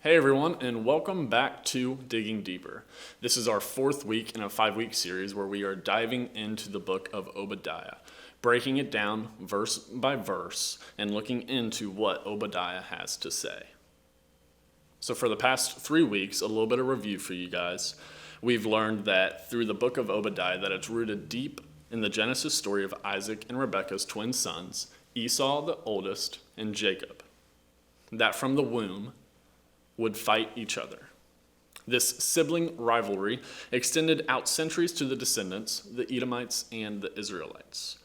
Hey everyone, and welcome back to Digging Deeper. This is our fourth week in a 5-week series where we are diving into the book of Obadiah, breaking it down verse by verse and looking into what Obadiah has to say. So for the past 3 weeks, a little bit of review for you guys. We've learned that through the book of Obadiah that it's rooted deep in the Genesis story of Isaac and Rebekah's twin sons, Esau the oldest and Jacob. That from the womb would fight each other. This sibling rivalry extended out centuries to the descendants, the Edomites and the Israelites.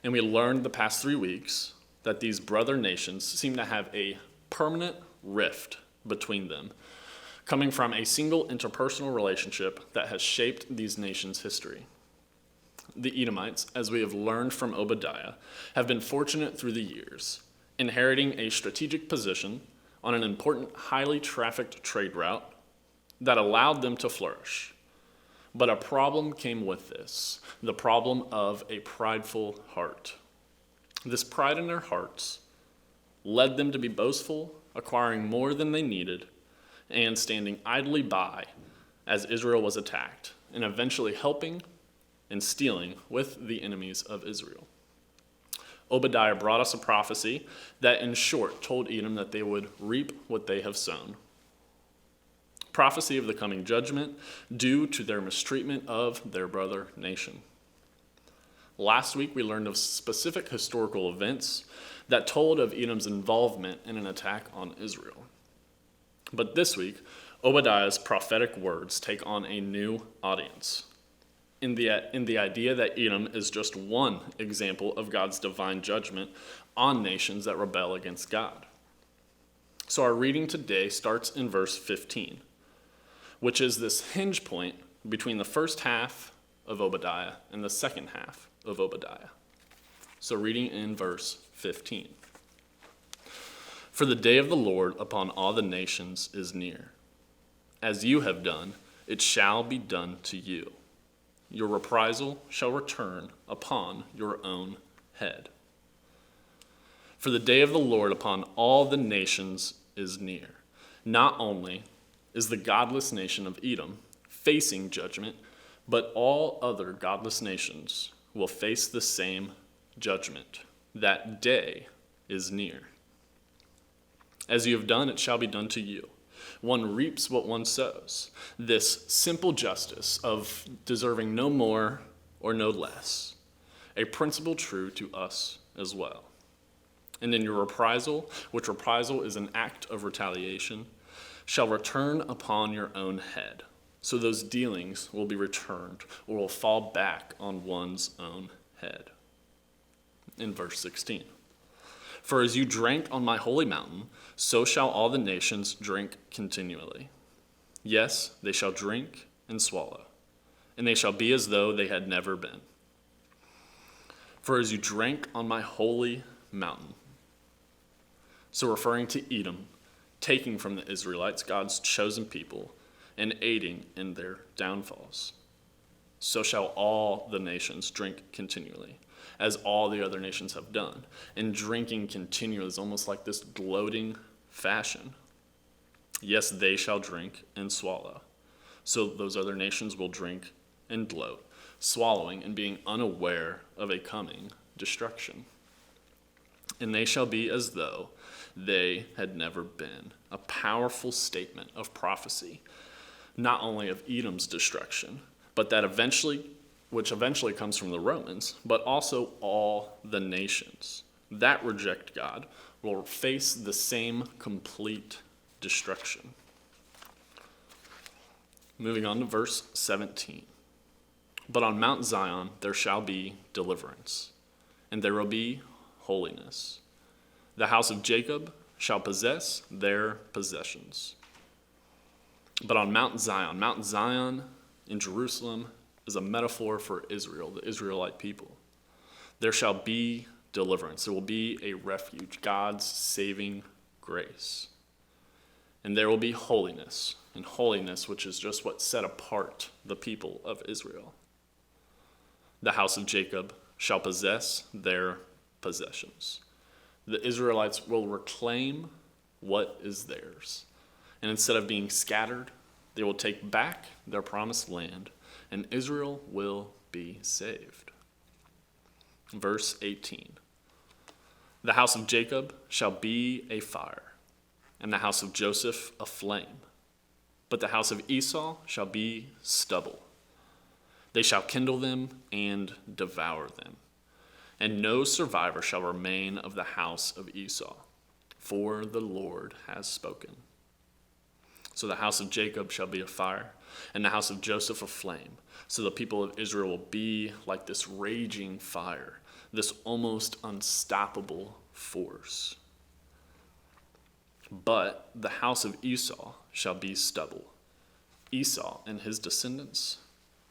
And we learned the past 3 weeks that these brother nations seem to have a permanent rift between them, coming from a single interpersonal relationship that has shaped these nations' history. The Edomites, as we have learned from Obadiah, have been fortunate through the years, inheriting a strategic position on an important, highly trafficked trade route that allowed them to flourish. But a problem came with this, the problem of a prideful heart. This pride in their hearts led them to be boastful, acquiring more than they needed, and standing idly by as Israel was attacked, and eventually helping and stealing with the enemies of Israel. Obadiah brought us a prophecy that, in short, told Edom that they would reap what they have sown. Prophecy of the coming judgment due to their mistreatment of their brother nation. Last week, we learned of specific historical events that told of Edom's involvement in an attack on Israel. But this week, Obadiah's prophetic words take on a new audience. In the idea that Edom is just one example of God's divine judgment on nations that rebel against God. So our reading today starts in verse 15, which is this hinge point between the first half of Obadiah and the second half of Obadiah. So reading in verse 15. For the day of the Lord upon all the nations is near. As you have done, it shall be done to you. Your reprisal shall return upon your own head. For the day of the Lord upon all the nations is near. Not only is the godless nation of Edom facing judgment, but all other godless nations will face the same judgment. That day is near. As you have done, it shall be done to you. One reaps what one sows. This simple justice of deserving no more or no less, a principle true to us as well. And in your reprisal, which reprisal is an act of retaliation, shall return upon your own head. So those dealings will be returned or will fall back on one's own head. In verse 16. For as you drank on my holy mountain, so shall all the nations drink continually. Yes, they shall drink and swallow, and they shall be as though they had never been. For as you drank on my holy mountain. So referring to Edom, taking from the Israelites, God's chosen people, and aiding in their downfalls. So shall all the nations drink continually, as all the other nations have done. And drinking continually is almost like this gloating fashion. Yes, they shall drink and swallow. So those other nations will drink and gloat, swallowing and being unaware of a coming destruction. And they shall be as though they had never been. A powerful statement of prophecy, not only of Edom's destruction, but that which eventually comes from the Romans, but also all the nations that reject God will face the same complete destruction. Moving on to verse 17. But on Mount Zion there shall be deliverance, and there will be holiness. The house of Jacob shall possess their possessions. But on Mount Zion in Jerusalem is a metaphor for Israel, the Israelite people. There shall be deliverance. There will be a refuge, God's saving grace. And there will be holiness, and holiness, which is just what set apart the people of Israel. The house of Jacob shall possess their possessions. The Israelites will reclaim what is theirs. And instead of being scattered, they will take back their promised land, and Israel will be saved. Verse 18. The house of Jacob shall be a fire, and the house of Joseph a flame. But the house of Esau shall be stubble. They shall kindle them and devour them. And no survivor shall remain of the house of Esau, for the Lord has spoken. So the house of Jacob shall be a fire, and the house of Joseph a flame. So the people of Israel will be like this raging fire, this almost unstoppable force. But the house of Esau shall be stubble. Esau and his descendants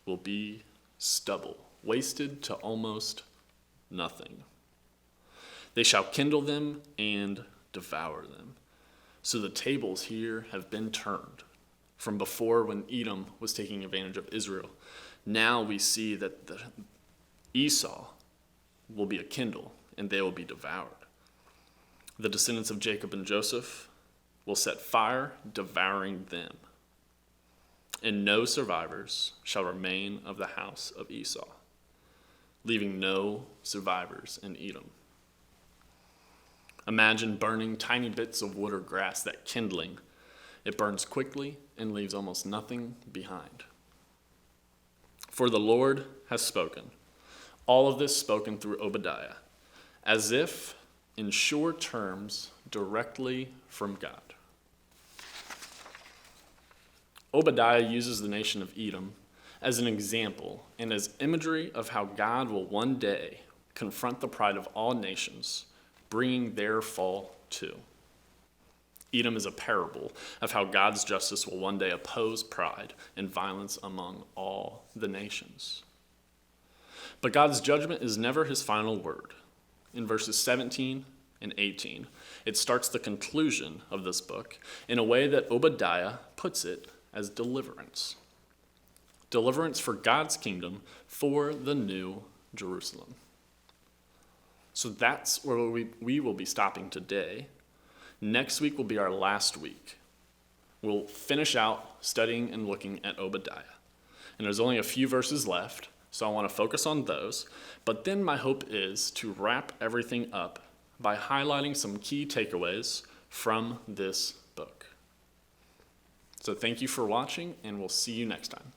will be stubble, wasted to almost nothing. They shall kindle them and devour them. So the tables here have been turned. From before, when Edom was taking advantage of Israel, now we see that the Esau will be a kindle and they will be devoured. The descendants of Jacob and Joseph will set fire, devouring them. And no survivors shall remain of the house of Esau, leaving no survivors in Edom. Imagine burning tiny bits of wood or grass, that kindling. It burns quickly and leaves almost nothing behind. For the Lord has spoken. All of this spoken through Obadiah, as if in sure terms directly from God. Obadiah uses the nation of Edom as an example and as imagery of how God will one day confront the pride of all nations, bringing their fall too. Edom is a parable of how God's justice will one day oppose pride and violence among all the nations. But God's judgment is never his final word. In verses 17 and 18, it starts the conclusion of this book in a way that Obadiah puts it as deliverance. Deliverance for God's kingdom, for the new Jerusalem. So that's where we will be stopping today. Next week will be our last week. We'll finish out studying and looking at Obadiah. And there's only a few verses left, so I want to focus on those. But then my hope is to wrap everything up by highlighting some key takeaways from this book. So thank you for watching, and we'll see you next time.